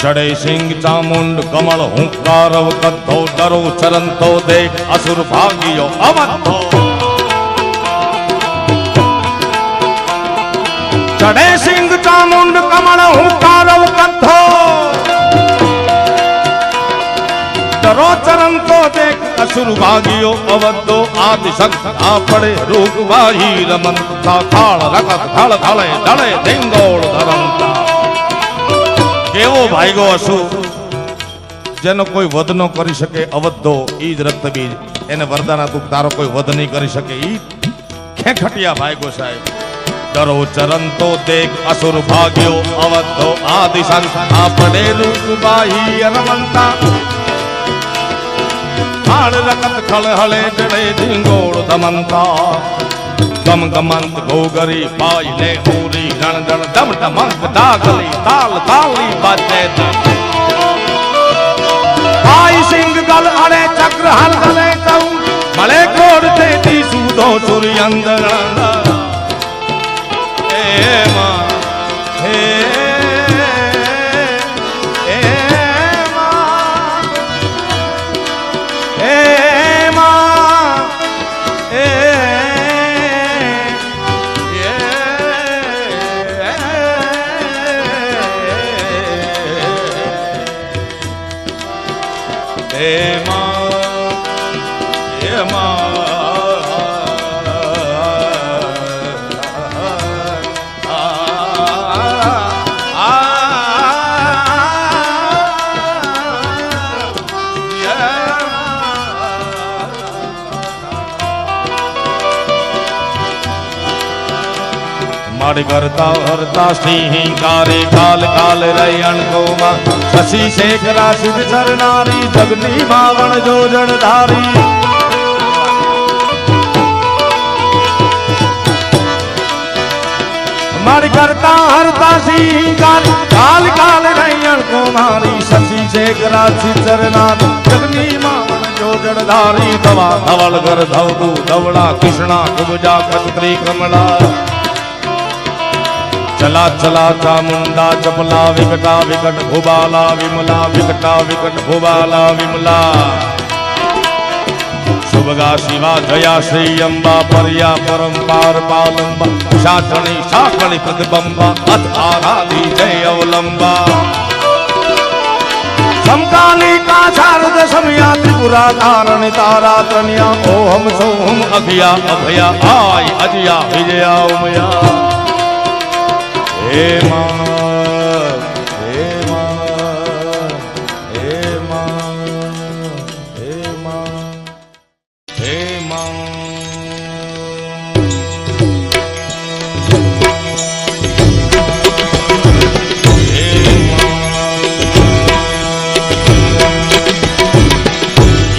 चढ़े सिंह चामुंड कमल हुंकारव कद्धो डरो चरण तो देख असुर भागियो अवद्धो चढ़े सिंह चामुंड कमल हुंकारव कद्धो डरो चरण तो देख असुर भागियो अवद्धो आदिशक्ति आ पड़े रूप वाही रमंता थाल रगत थल थले धड़े धिंगोड़ धरमता केवो भाईगो असुर जेनो कोई वध न करी सके अवद्धो ईज रक्तबीज एने वरदान आतु तारो कोई वध नहीं करी सके ई खेखटिया भाईगो साहेब डरो चरण तो देख असुर भाग्यो अवद्धो आदि संत आपड़े रूप बाही रमंता हाड़ रकत खल हले जड़े ढिंगोड़ दमंता गम गमंत गोगरी पाई ले पूरी रण रण दम दमंत दागली ताल ताली बाजे आई सिंह गल अड़े चक्र हल गले तऊ मले कोड़ ते दी सूदो सुरी अंदर ए मां हे करता हरता सिंहिकारे काल काल रयण कोमा शशि शेखरा सिद्ध सरनारी जगनी मावण जो जड़धारी मर करता हरता सिंहिकारे काल काल रयण कोमारी शशि शेखरा सिद्ध सरनारी जगनी मावण जो जड़धारी दवा धवल कर धवदू धवला कृष्णा कुबजा कत्री कमला चला चला चामुंडा चपला विकटा विकट भुबाला विमला विकटा विकट भुबाला विमला शुभगा शिवा जया श्री अंबा पर्या परंपार पालंबा शाकणी शाकणी प्रतिबंबा अथ आराधी जय अवलंबा समकाली का शारद समया त्रिपुरा तारण तारा तनिया ओम सोम अभिया अभया आय अजया विजया उमया हे मां हे मां हे मां हे मां हे मां हे मां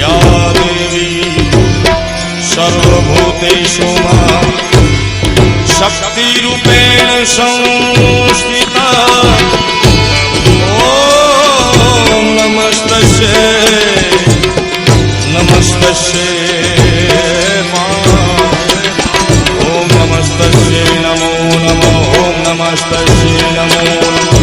या देवी सर्वभूतेषु मां शक्ति रूपेण संस्थिता ओम नमस्तस्यै नमस्तस्यै मां ओम नमस्तस्यै नमो नमो ओम नमस्तस्यै नमो नमो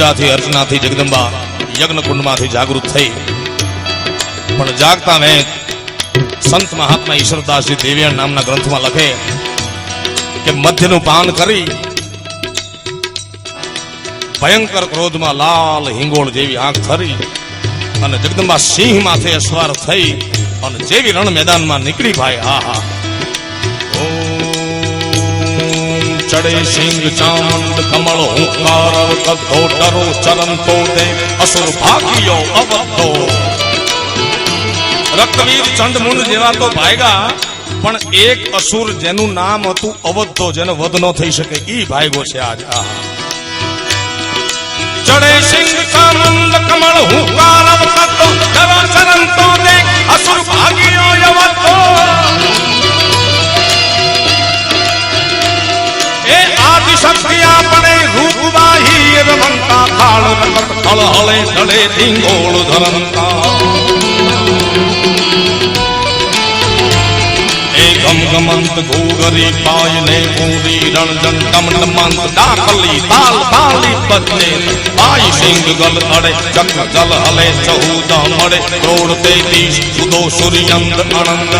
પૂજાથી અર્ચનાથી જગદંબા યજ્ઞકુંડમાંથી જાગૃત થઈ, પણ જાગતા મેં સંત મહાત્મા ઈશ્વરદાસજી દેવિયાણ નામના ગ્રંથમાં લખે કે મધ્યનું પાન કરી ભયંકર ક્રોધમાં લાલ હિંગોળ જેવી આંખ ધરી અને જગદંબા સિંહ માથે અસવાર થઈ અને જેવી રણ મેદાનમાં નીકળી ભાઈ આહા ચડે સિંહ ચામુંડ કમળ હુંકાર કદ્ધો ડરો ચરણ તો દે અસુર ભાગ્યો અવધો રક્તવીર ચંડમુંડ જેવા તો ભાગ્યા, પણ એક અસુર જેનું નામ હતું અવધો, જેનો વધ ન થઈ શકે ઈ ભાગ્યો છે આજ. ચડે સિંહ ચામુંડ કમળ હુંકાર કદ્ધો ડરો ચરણ તો દે અસુર ભાગ્યો અવધો. શક્તિ આપણે રૂપવાહી રમંતા થાળ રકત થળ હળે ઢળે ઢીંગોળ ધરંતા એ ગમગમંત ઘોગરી પાયને પૂરી રણજન ટમટમંત દાખલી તાલ તાલી બદલે પાય સિંહ ગલ અડે ચક્ર જલ હલે ચૌદ મળે ક્રોડ તેતીસ સુદો સૂર્યંદ અનંદ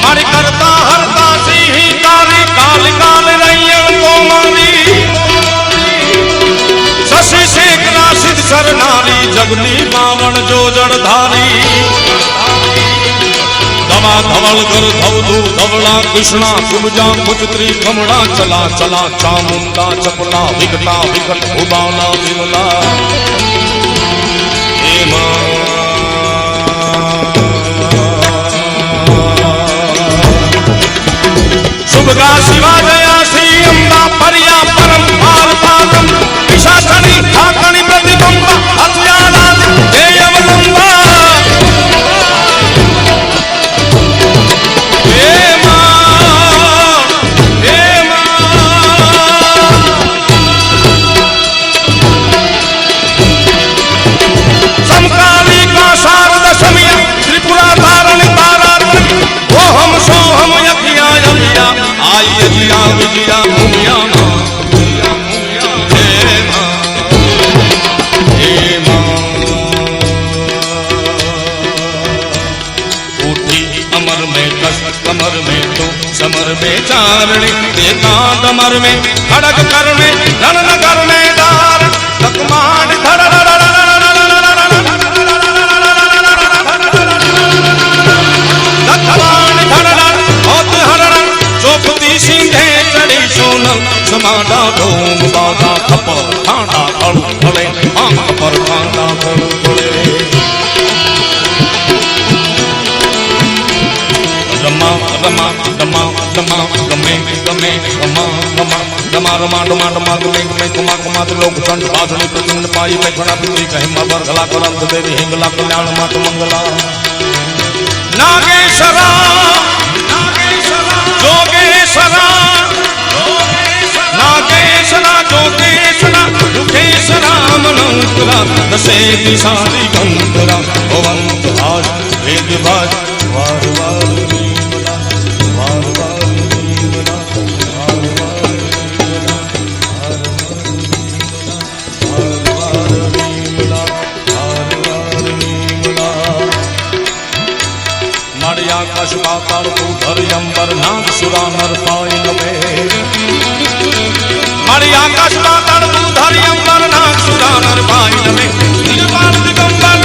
મારી કરતા હરતા સિંહ તારી કાલ કાલ રૈયણ કોમારી શશી શેખરા સિદ્ધ સરનારી જગની બાવણ જો જળધારી દવા ધવળ કર ધવધુ ધવળા કૃષ્ણા કુબજા કુચત્રી કમળા ચલા ચલા ચામુંડા ચપલા વિકટા વિકટ ઉબાલા વિમલા શુભગા શિવા જયા શ્રી અંબા પર્યા પરમ પાર પાદમ વિશાખણી ઠાકણી પ્રતિબંબા હથયારા જયવલંબા સમકાલિકા શારદ સમિય ત્રિપુરા ધારણી તારાત્રી ઓહમ સોહમ યજ્ઞા યજ્ઞા આઈ યજ્ઞા વિજ્ઞા ભૂમ્યા कमर में तो समर में चारणी एकांत अमर में खड़क कर में रण नगर में दार तकमान धड़ चौपती सिंधे चढ़ी सोनल समाडा धूम बाधा खपर ठाणा खड़ खड़े आंख पर ठाणा खड़ खड़े रमा रमा रमा रमा गमे गमे रमा रमा रमा रमा रमा रमा गमे गमे कुमा कुमा तो लोग चंड बाधनी प्रचंड पाई में खड़ा पृथ्वी कहे मबर गला करंत देवी हिंगला कल्याण मात मंगला नागेश्वरा जोगेश्वरा नागेश्वरा जोगेश्वरा दुखेश्वरा मनंतरा दशे दिशारी गंतरा भवंत आज वेद भाज वार वार आकाश पाताल भूधर अंबर नाग सुरा नर पाई लबे मारी आकाश पाताल भूधर अंबर नाग सुरा नर पाई लबे दिगंबर दिगंबर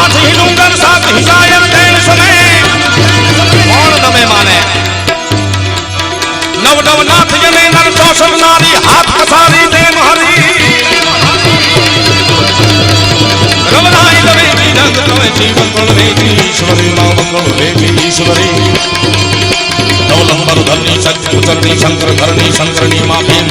आठ ही डूंगर सात ही शायर तेल सुने कौन नमे माने नव नव नाथ जने नर चौसठ नारी हाथ कसारी दे हरी रवनाई लवे रंग तवे जीवन वेगी ईश्वरी मामंगल वेगी ईश्वरी नवलंबर धरणी सत्य चरणी शंकर धरणी शंकरणी माँ भीम